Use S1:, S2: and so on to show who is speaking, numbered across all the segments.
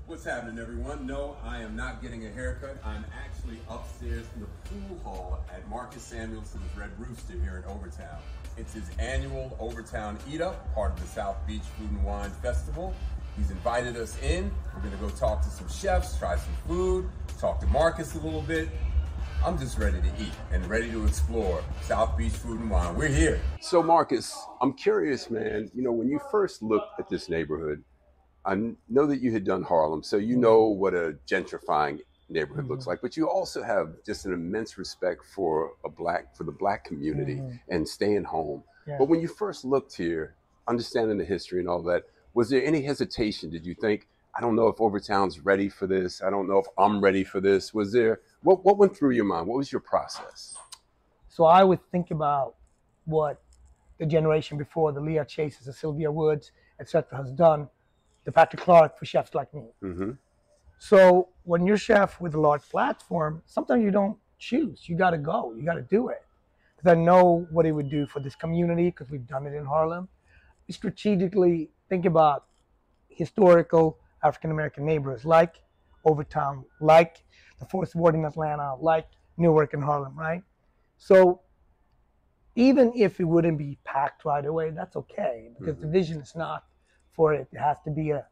S1: What's happening, everyone? No, I am not getting a haircut. I'm actually upstairs in the pool hall at Marcus Samuelson's Red Rooster here in Overtown. It's his annual Overtown EatUp, part of the South Beach Food and Wine Festival. He's invited us in. We're gonna go talk to some chefs, try some food, talk to Marcus a little bit. I'm just ready to eat and ready to explore South Beach Food and Wine. We're here. So Marcus, I'm curious, man, you know, when you first looked at this neighborhood, I know that you had done Harlem, so you know what a gentrifying neighborhood looks like, but you also have just an immense respect for the black community and staying home. Yeah. But when you first looked here, understanding the history and all that, was there any hesitation? Did you think, I don't know if Overtown's ready for this. I don't know if I'm ready for this. Was there, what went through your mind? What was your process?
S2: So I would think about what the generation before, the Leah Chases, the Sylvia Woods, etc., has done, the Patrick Clark for chefs like me. So when you're a chef with a large platform, sometimes you don't choose. You got to go. You got to do it. Because I know what it would do for this community, because we've done it in Harlem. We strategically think about historical African-American neighborhoods like Overtown, like the Fourth Ward in Atlanta, like Newark and Harlem, right? So even if it wouldn't be packed right away, that's okay, because the vision is not for it. It has to be a,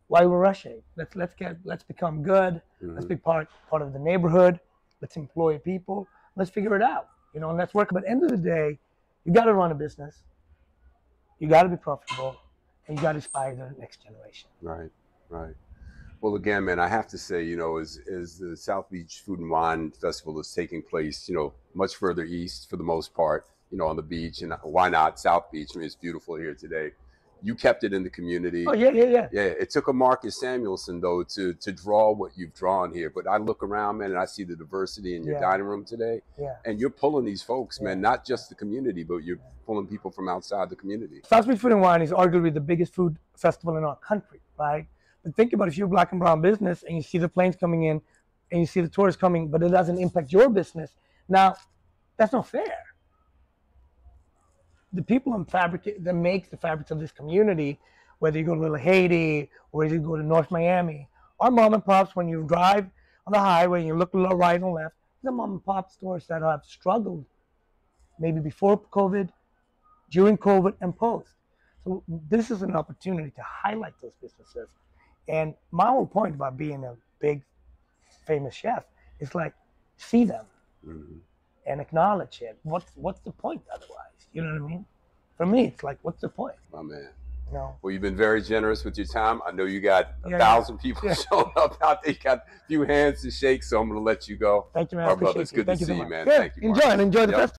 S2: why we're rushing? Let's become good. Let's be part of the neighborhood. Let's employ people. Let's figure it out, you know, and let's work. But at the end of the day, you got to run a business. You got to be profitable, and you got to inspire the next generation.
S1: Right, right. Well, again, man, I have to say, you know, as the South Beach Food and Wine Festival is taking place, you know, much further east for the most part, you know, on the beach, and why not South Beach? I mean, it's beautiful here today. You kept it in the community.
S2: Oh, yeah.
S1: Yeah, it took a Marcus Samuelsson, though, to draw what you've drawn here. But I look around, man, and I see the diversity in your dining room today. And you're pulling these folks, man, not just the community, but you're pulling people from outside the community.
S2: South Beach Food and Wine is arguably the biggest food festival in our country, right? But think about if you're a black and brown business and you see the planes coming in and you see the tourists coming, but it doesn't impact your business. Now, that's not fair. The people that makes the fabrics of this community, whether you go to Little Haiti or you go to North Miami, our mom and pops, when you drive on the highway and you look right and left, the mom and pop stores that have struggled, maybe before COVID, during COVID, and post. So this is an opportunity to highlight those businesses. And my whole point about being a big, famous chef is like, see them and acknowledge it. What's the point otherwise? You know what I mean? For me, it's like, what's the point?
S1: My man.
S2: No.
S1: Well, you've been very generous with your time. I know you got 1,000 people showing up out there. You got a few hands to shake, so I'm going to let you go.
S2: Thank you, man.
S1: Our brother, it's good to see you, man.
S2: Good.
S1: Thank you,
S2: Enjoy the festival.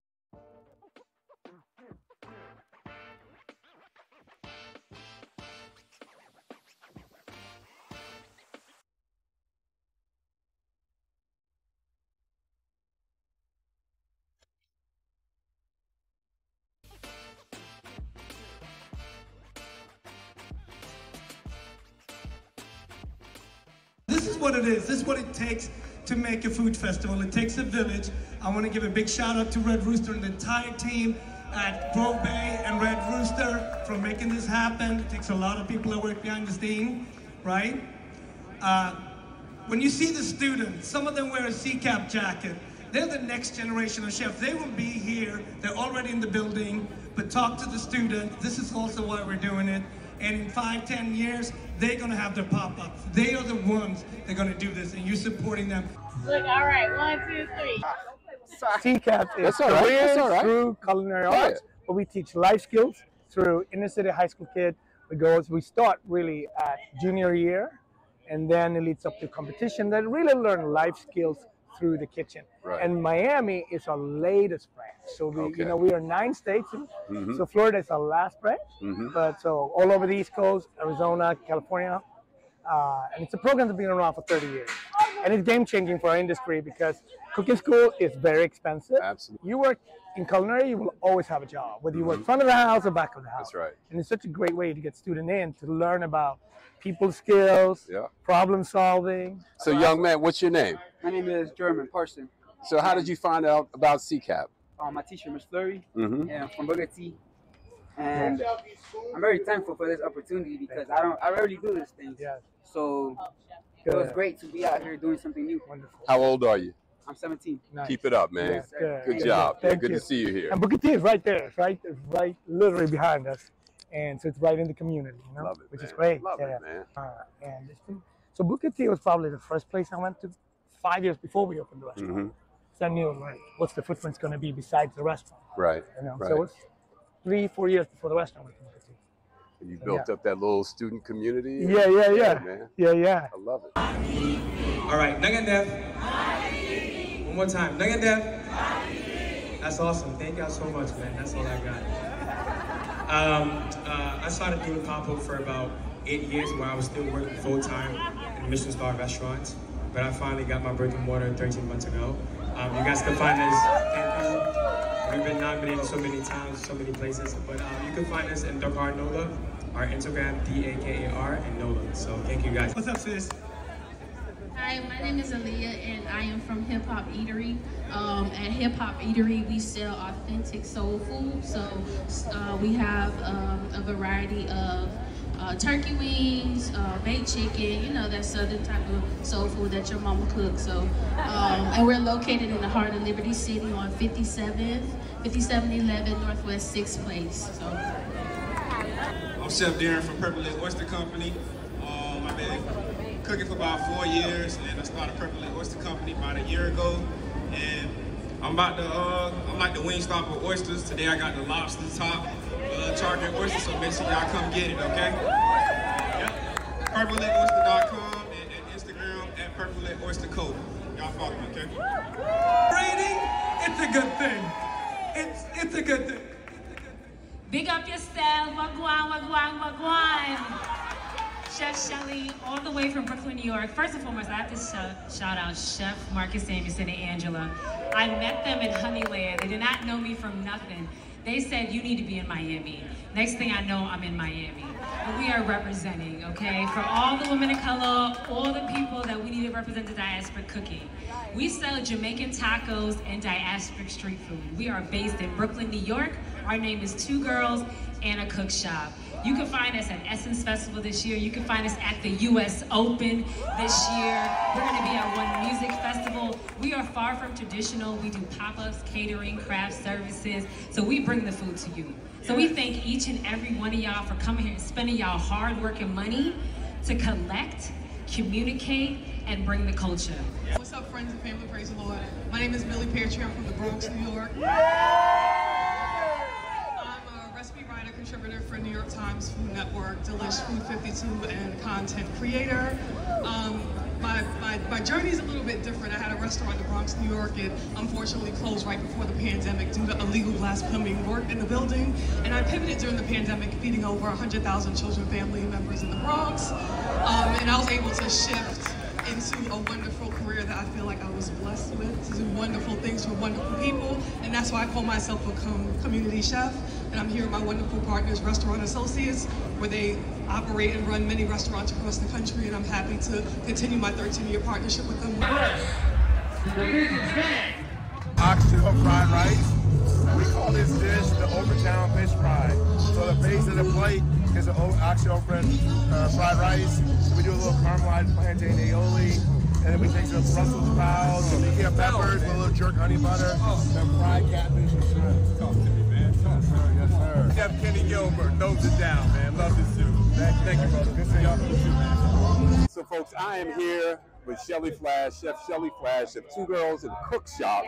S3: This is what it is. This is what it takes to make a food festival. It takes a village. I want to give a big shout out to Red Rooster and the entire team at Grove Bay and Red Rooster for making this happen. It takes a lot of people that work behind the scene, right? When you see the students, some of them wear a CCAP jacket. They're the next generation of chefs. They will be here. They're already in the building, but talk to the students. This is also why we're doing it. And in 5-10 years, they're going to have their pop-ups. They are the ones that are going to do this, and you're supporting them.
S4: Look, all right, 1, 2, 3.
S2: CCAP is careers through culinary arts, but we teach life skills through inner city high school kid. We start really at junior year, and then it leads up to competition that really learn life skills through the kitchen. And Miami is our latest branch. So we, you know, we are 9 states. So Florida is our last branch. But so all over the East Coast, Arizona, California. And it's a program that's been around for 30 years. And it's game changing for our industry because cooking school is very expensive.
S1: Absolutely.
S2: You work in culinary, you will always have a job, whether you work front of the house or back of the house.
S1: That's right.
S2: And it's such a great way to get student in to learn about people skills, problem solving.
S1: So young man, what's your name?
S5: My name is German Parson.
S1: So how did you find out about CCAP?
S5: My teacher, Ms. Flurry, and from Bogotá. And I'm very thankful for this opportunity because I rarely do these things.
S2: Yes.
S5: So it was great to be out here doing something new.
S2: Wonderful.
S1: How old are you?
S5: I'm 17.
S2: Nice.
S1: Keep it up, man.
S2: Yes,
S1: Good job.
S2: Thank
S1: Good
S2: you.
S1: to see you here.
S2: And Booker T is right there. It's right literally behind us. And so it's right in the community, you know,
S1: Love it,
S2: which
S1: man.
S2: is great.
S1: Love it, man.
S2: And it's been, so Booker T was probably the first place I went to 5 years before we opened the restaurant. So I knew, like, what's the footprint's going to be besides the restaurant.
S1: Right.
S2: You know,
S1: right.
S2: so it's 3-4 years before the restaurant went to Booker T.
S1: And you built up that little student community.
S2: Yeah,
S1: man.
S2: Yeah.
S1: I love it.
S3: All right, Nug and Dev. One more time, Nug and Dev. That's awesome. Thank y'all so much, man. That's all I got. I started doing pop-up for about 8 years while I was still working full-time in Michelin star restaurants. But I finally got my brick and mortar 13 months ago. You guys can find us. We've been nominated so many times, so many places. But you can find us in Dakar Nola, our Instagram, DAKAR, and Nola. So thank you guys. What's up, sis?
S4: Hi, my name is Aaliyah, and I am from Hip Hop Eatery. At Hip Hop Eatery, we sell authentic soul food. So we have a variety of turkey wings, baked chicken, you know, that southern type of soul food that your mama cooks. So, and we're located in the heart of Liberty City on 5711 Northwest 6th Place. So.
S6: I'm Chef Darren from Purple Lake Oyster Company. I've been cooking for about 4 years, and I started Purple Lake Oyster Company about a year ago. And I'm like the Wingstop of oysters. Today I got the lobster top, target oysters, so make sure y'all come get it, okay? Yep. PurpleLakeOyster.com and Instagram at Purple Lake Oyster Co. Y'all follow me, okay?
S3: Rating, it's a good thing. It's a good thing.
S7: Big up yourself, wagwan. Chef Shelly, all the way from Brooklyn, New York. First and foremost, I have to shout out Chef Marcus Samuelsson and Angela. I met them in Honeyland. They did not know me from nothing. They said, you need to be in Miami. Next thing I know, I'm in Miami. And we are representing, okay? For all the women of color, all the people that we need to represent the diasporic cooking. We sell Jamaican tacos and diasporic street food. We are based in Brooklyn, New York. Our name is Two Girls and a Cook Shop. You can find us at Essence Festival this year. You can find us at the US Open this year. We're gonna be at One Music Festival. We are far from traditional. We do pop-ups, catering, craft services. So we bring the food to you. So we thank each and every one of y'all for coming here and spending y'all hard work and money to collect, communicate, and bring the culture.
S8: What's up, friends and family? Praise the Lord. My name is Millie Peartree. I'm from the Bronx, New York. Contributor for New York Times Food Network, Delish Food 52, and content creator. My journey is a little bit different. I had a restaurant in the Bronx, New York. It unfortunately closed right before the pandemic due to illegal glass plumbing work in the building. And I pivoted during the pandemic, feeding over 100,000 children, family members in the Bronx. And I was able to shift into a wonderful career that I feel like I was blessed with, to do wonderful things for wonderful people, and that's why I call myself a community chef. And I'm here with my wonderful partners, Restaurant Associates, where they operate and run many restaurants across the country, and I'm happy to continue my 13-year partnership with them.
S9: Oxtail fried rice. We call this dish the Overtown fish fry. So the base of the plate is an oxtail fried rice. We do a little caramelized plantain aioli, and then we take some Brussels sprouts, some Ikea peppers, with a little jerk honey butter, some fried catfish and shrimp. Talk to me, man. Yes, sir. Yes, sir. Chef Kenny Gilbert, nose it down, man. Love this soup. Thank you, brother. Good seeing y'all.
S1: So, folks, I am here with Shelly Flash, Chef Shelly Flash of Two Girls and Cook Shop.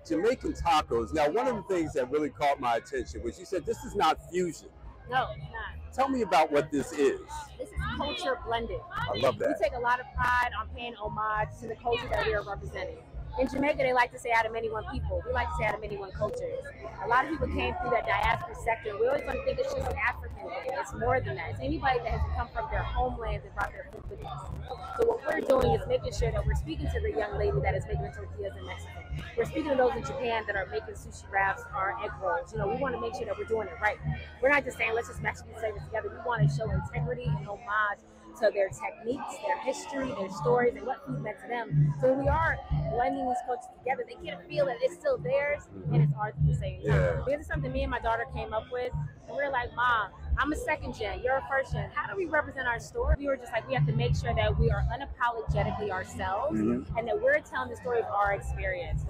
S1: Jamaican tacos. Now, one of the things that really caught my attention was you said this is not fusion.
S10: No, it's not.
S1: Tell me about what this is.
S10: This is culture blended.
S1: I love that.
S10: We take a lot of pride on paying homage to the culture that we are representing. In Jamaica, they like to say out of many one people. We like to say out of many one cultures. A lot of people came through that diaspora sector. We always want to think it's just an African thing. It's more than that. It's anybody that has come from their homelands and brought their food with us. So what we're doing is making sure that we're speaking to the young lady that is making tortillas in Mexico. We're speaking to those in Japan that are making sushi wraps or egg rolls. You know, we want to make sure that we're doing it right. We're not just saying, let's just match these flavors together. We want to show integrity and homage to their techniques, their history, their stories, and what food meant to them. So when we are blending these cultures together, they get a feel that it's still theirs and it's ours at the same time. This is something me and my daughter came up with. And we were like, Mom, I'm a second gen, you're a first gen. How do we represent our story? We were just like, we have to make sure that we are unapologetically ourselves and that we're telling the story of our experience.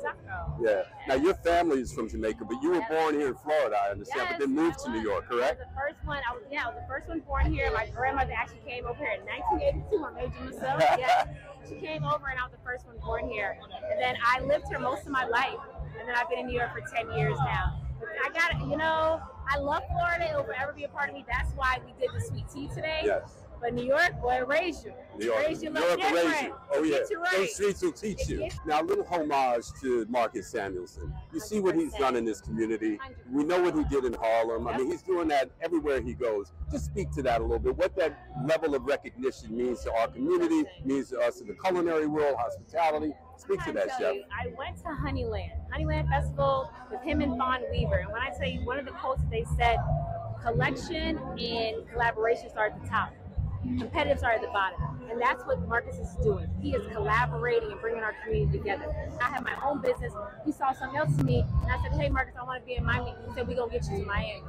S1: Yeah. Now your family is from Jamaica, but you were born here in Florida, I understand, but then moved to New York, correct?
S10: I was the first one. I was the first one born here. My grandmother actually came over here in 1982. I'm aging myself. Yeah. She came over and I was the first one born here. And then I lived here most of my life. And then I've been in New York for 10 years now. I got it, I love Florida. It will forever be a part of me. That's why we did the sweet tea today.
S1: Yes.
S10: But New York, boy, it raised you.
S1: New York,
S10: raised you
S1: New York will raise you. Oh yeah,
S10: right.
S1: Those streets will teach you. Now a little homage to Marcus Samuelsson. You see what he's done in this community. 100%. We know what he did in Harlem. I mean, he's doing that everywhere he goes. Just speak to that a little bit. What that level of recognition means to our community, means to us in the culinary world, hospitality. Speak to that, Chef.
S10: I went to Honeyland Festival with him and Vaughn Weaver. And when I tell you, one of the quotes that they said, collection and collaboration start at the top. Competitive start at the bottom. And that's what Marcus is doing. He is collaborating and bringing our community together. I have my own business. He saw something else to me. And I said, hey, Marcus, I want to be in Miami. He said, we're going to get you to Miami.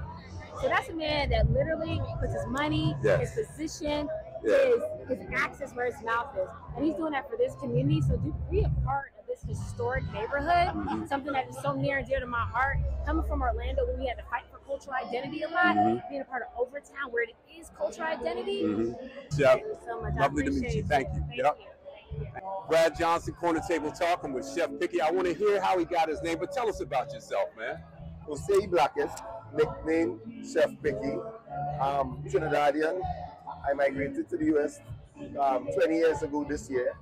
S10: So that's a man that literally puts his money, his position, his access where his mouth is. And he's doing that for this community. So be a part of this historic neighborhood, something that is so near and dear to my heart. Coming from Orlando, where we had to fight for cultural identity a lot, being a part of Overtown, where it is cultural identity.
S1: Chef,
S10: thank you so much.
S1: Lovely to meet you. Thank you. Yep. Brad Johnson, Corner Table Talking with Chef Picky. I want to hear how he got his name, but tell us about yourself, man.
S11: Jose Blackest, nickname Chef Picky. Trinidadian. I migrated to the US 20 years ago this year.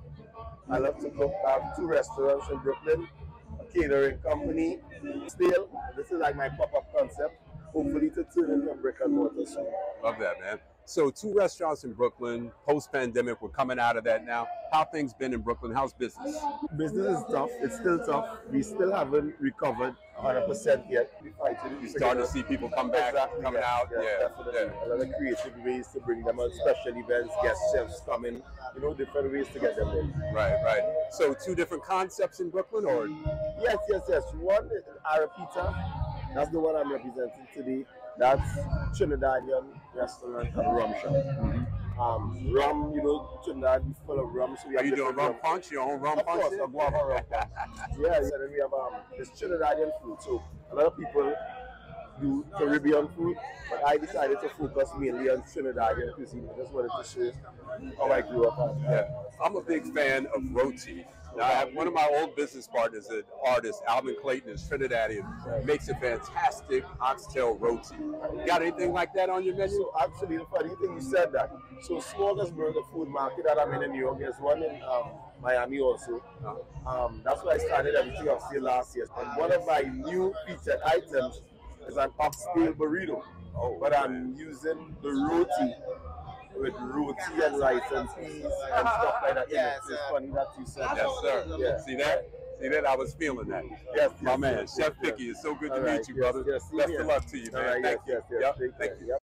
S11: I love to cook. I have 2 restaurants in Brooklyn, a catering company. Still, this is like my pop-up concept, hopefully to turn into a brick and mortar soon.
S1: Love that, man. So 2 restaurants in Brooklyn, post-pandemic, we're coming out of that now. How things been in Brooklyn? How's business?
S11: Business is tough. It's still tough. We still haven't recovered 100% yet.
S1: You're starting to see people come back, coming out.
S11: Yeah, definitely. A lot of creative ways to bring them on, special events, guest chefs coming, different ways to get them in.
S1: Right. So 2 different concepts in Brooklyn, or?
S11: Yes. One is Arapita. That's the one I'm representing today. That's Trinidadian restaurant and rum shop. Rum, Trinidad is full of rum. So we
S1: Are you doing rum punch? Your own rum punch?
S11: Of course, a guava rum punch. Yeah, and then we have this Trinidadian food. So a lot of people do Caribbean food, but I decided to focus mainly on Trinidadian cuisine. I just wanted to show how I grew up on.
S1: I'm a big fan of roti. Now, I have one of my old business partners, an artist, Alvin Clayton, is Trinidadian, makes a fantastic oxtail roti. Got anything like that on your menu?
S11: So actually, the funny thing you said that. So Smorgasburg, the food market that I'm in New York, there's one in Miami also. That's where I started everything on sale last year. And one of my new featured items is an oxtail burrito. But I'm using the roti with roti and rice and peas and stuff like that.
S1: Yes,
S11: it's funny that you said that.
S1: Yes, sir.
S11: Yeah.
S1: See that? I was feeling that.
S11: Yes,
S1: my man, Chef Picky, it's so good to meet you, brother. Best of luck to you, man. Thank you. Thank you.